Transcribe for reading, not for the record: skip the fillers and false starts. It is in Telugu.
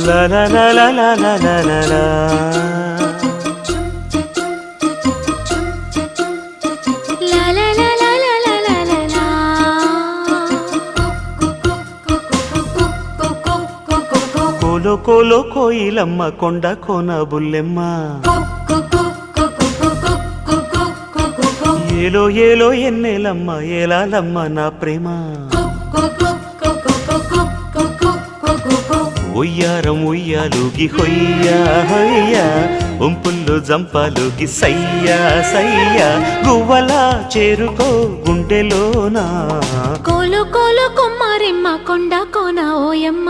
La la la la la la la la la. La la la la la la la la la. కోలో కోలో కోయిలమ్మ కొండ కోన బుల్లెమ్మ ఏలో ఏలో ఎన్నెలమ్మ ఏలాలమ్మ నా ప్రేమ ఉయ్యారం ఉయ్యాలుగి హొయ్యా హొయ్యా ఉంపుల్లో జంపాలుగి సయ్యా సయ్యా గువ్వలా చేరుకో గుండెలోనా కోలు కోలు కొమ్మారెమ్మ కొండ కోన ఓయమ్మ